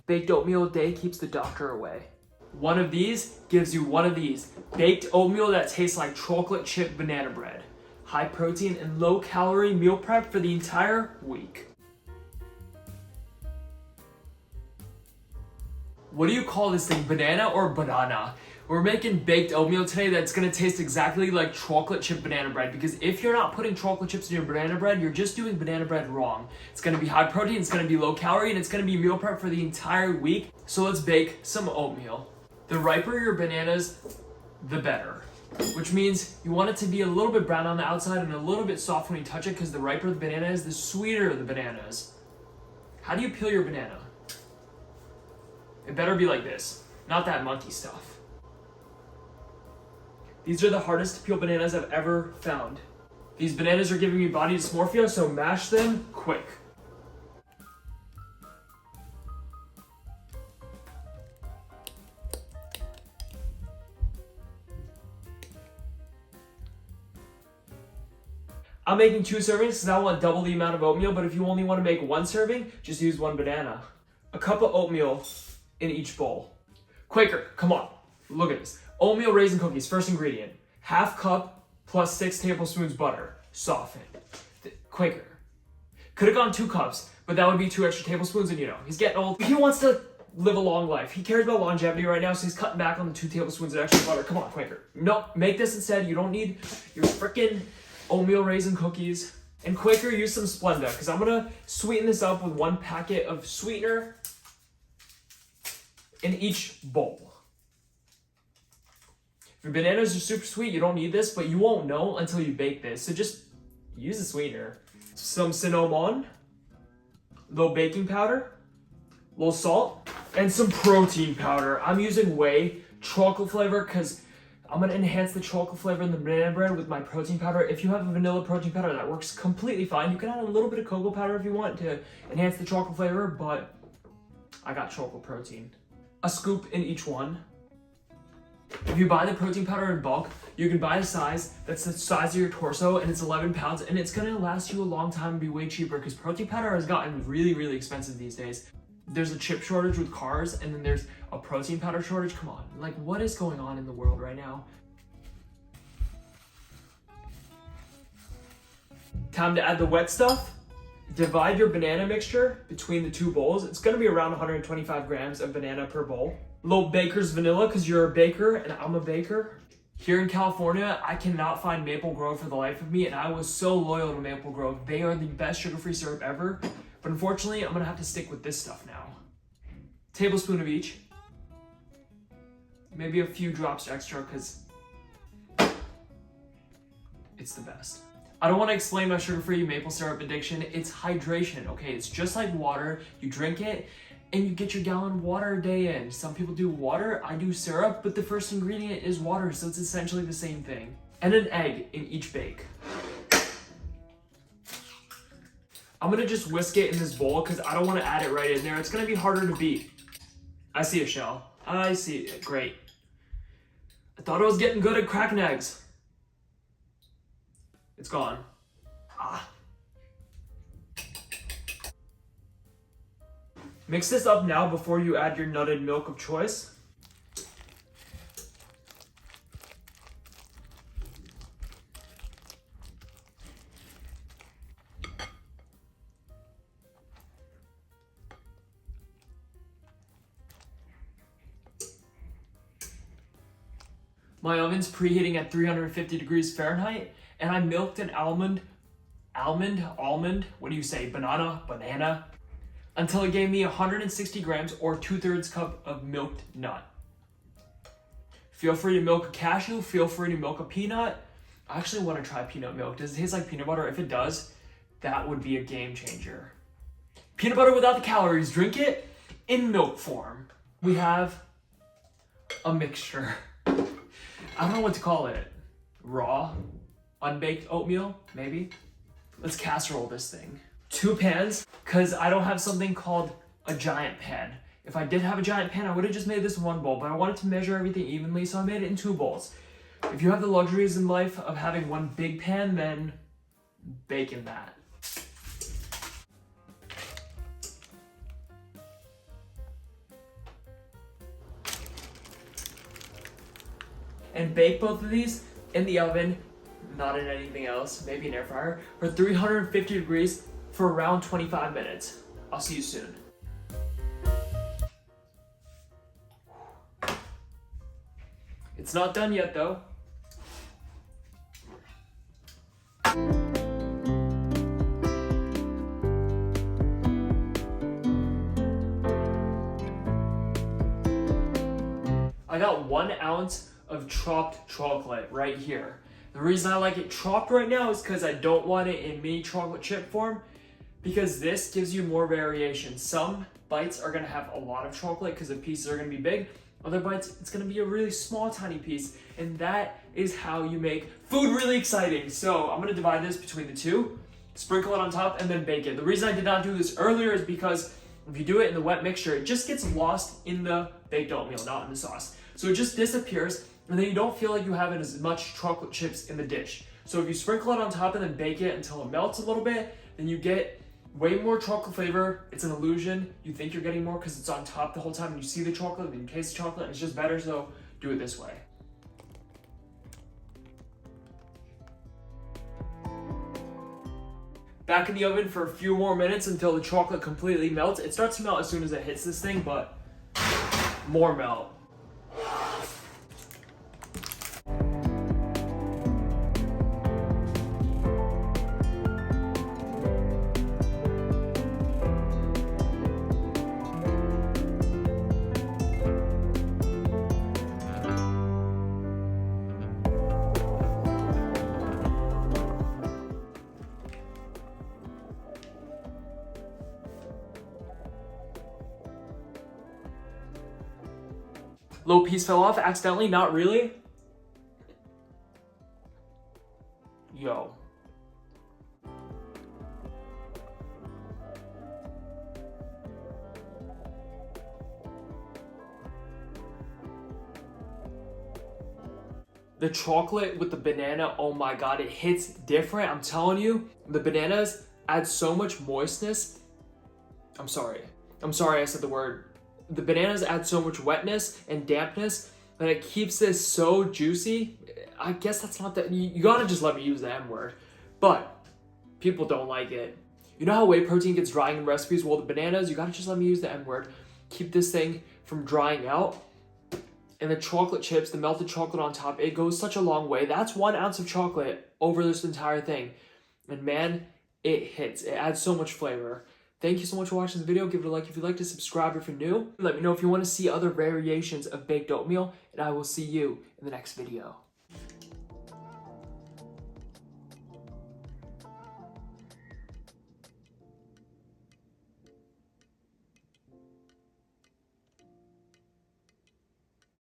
Baked oatmeal a day keeps the doctor away. One of these gives you one of these. Baked oatmeal that tastes like chocolate chip banana bread. High protein and low calorie meal prep for the entire week. What do you call this thing, banana or banana? We're making baked oatmeal today that's gonna taste exactly like chocolate chip banana bread, because if you're not putting chocolate chips in your banana bread, you're just doing banana bread wrong. It's gonna be high protein, it's gonna be low calorie, and it's gonna be meal prep for the entire week. So let's bake some oatmeal. The riper your bananas, the better. Which means you want it to be a little bit brown on the outside and a little bit soft when you touch it, because the riper the banana is, the sweeter the banana is. How do you peel your banana? It better be like this, not that monkey stuff. These are the hardest to peel bananas I've ever found. These bananas are giving me body dysmorphia, so mash them quick. I'm making 2 servings because I want double the amount of oatmeal, but if you only want to make 1 serving, just use 1 banana. A cup of oatmeal in each bowl. Quaker, come on, look at this. Oatmeal raisin cookies, first ingredient. Half cup plus 6 tablespoons butter, soften. Quaker. Could have gone 2 cups, but that would be 2 extra tablespoons, and you know, he's getting old. He wants to live a long life. He cares about longevity right now, so he's cutting back on the 2 tablespoons of extra butter. Come on, Quaker. No, make this instead. You don't need your frickin' oatmeal raisin cookies. And Quaker, use some Splenda, because I'm gonna sweeten this up with 1 packet of sweetener in each bowl. If your bananas are super sweet, you don't need this, but you won't know until you bake this. So just use a sweetener. Some cinnamon, little baking powder, little salt, and some protein powder. I'm using whey chocolate flavor because I'm gonna enhance the chocolate flavor in the banana bread with my protein powder. If you have a vanilla protein powder, that works completely fine. You can add a little bit of cocoa powder if you want to enhance the chocolate flavor, but I got chocolate protein. A scoop in each one. If you buy the protein powder in bulk, you can buy a size that's the size of your torso, and it's 11 pounds, and it's gonna last you a long time and be way cheaper, because protein powder has gotten really, really expensive these days. There's a chip shortage with cars, and then there's a protein powder shortage. Come on, like, what is going on in the world right now? Time to add the wet stuff. Divide your banana mixture between the 2 bowls. It's gonna be around 125 grams of banana per bowl. Little baker's vanilla, because you're a baker and I'm a baker. Here in California, I cannot find Maple Grove for the life of me, and I was so loyal to Maple Grove. They are the best sugar-free syrup ever, but unfortunately, I'm gonna have to stick with this stuff now. Tablespoon of each. Maybe a few drops extra, because it's the best. I don't want to explain my sugar-free maple syrup addiction. It's hydration, okay? It's just like water. You drink it, and you get your gallon of water a day in. Some people do water, I do syrup, but the first ingredient is water, so it's essentially the same thing. And an egg in each bake. I'm gonna just whisk it in this bowl because I don't want to add it right in there. It's gonna be harder to beat. I see a shell. I see it. Great. I thought I was getting good at cracking eggs. It's gone. Ah. Mix this up now before you add your nutted milk of choice. My oven's preheating at 350 degrees Fahrenheit, and I milked an almond, what do you say, banana, until it gave me 160 grams or 2/3 cup of milked nut. Feel free to milk a cashew, feel free to milk a peanut. I actually want to try peanut milk. Does it taste like peanut butter? If it does, that would be a game changer. Peanut butter without the calories, drink it in milk form. We have a mixture. I don't know what to call it. Raw, unbaked oatmeal, maybe. Let's casserole this thing. 2 pans, because I don't have something called a giant pan. If I did have a giant pan, I would have just made this 1 bowl, but I wanted to measure everything evenly, so I made it in 2 bowls. If you have the luxuries in life of having 1 big pan, then bake in that. and bake both of these in the oven, not in anything else, maybe an air fryer, for 350 degrees for around 25 minutes. I'll see you soon. It's not done yet though. I got 1 ounce of chopped chocolate right here. The reason I like it chopped right now is because I don't want it in mini chocolate chip form, because this gives you more variation. Some bites are gonna have a lot of chocolate because the pieces are gonna be big. Other bites, it's gonna be a really small, tiny piece. And that is how you make food really exciting. So I'm gonna divide this between the two, sprinkle it on top, and then bake it. The reason I did not do this earlier is because if you do it in the wet mixture, it just gets lost in the baked oatmeal, not in the sauce. So it just disappears, and then you don't feel like you have as much chocolate chips in the dish. So if you sprinkle it on top and then bake it until it melts a little bit, then you get way more chocolate flavor. It's an illusion. You think you're getting more because it's on top the whole time and you see the chocolate and you taste the chocolate, and it's just better, so do it this way. Back in the oven for a few more minutes until the chocolate completely melts. It starts to melt as soon as it hits this thing, but more melt. Little piece fell off accidentally, not really. Yo. The chocolate with the banana, oh my god, it hits different. I'm telling you, the bananas add so much moistness. I'm sorry I said the word. The bananas add so much wetness and dampness that it keeps this so juicy. I guess that's not that, you gotta just let me use the M word. But people don't like it. You know how whey protein gets drying in recipes? Well, the bananas, you gotta just let me use the M word. Keep this thing from drying out. And the chocolate chips, the melted chocolate on top, it goes such a long way. That's 1 ounce of chocolate over this entire thing. And man, it hits. It adds so much flavor. Thank you so much for watching the video. Give it a like if you'd like to, subscribe if you're new. Let me know if you want to see other variations of baked oatmeal, and I will see you in the next video.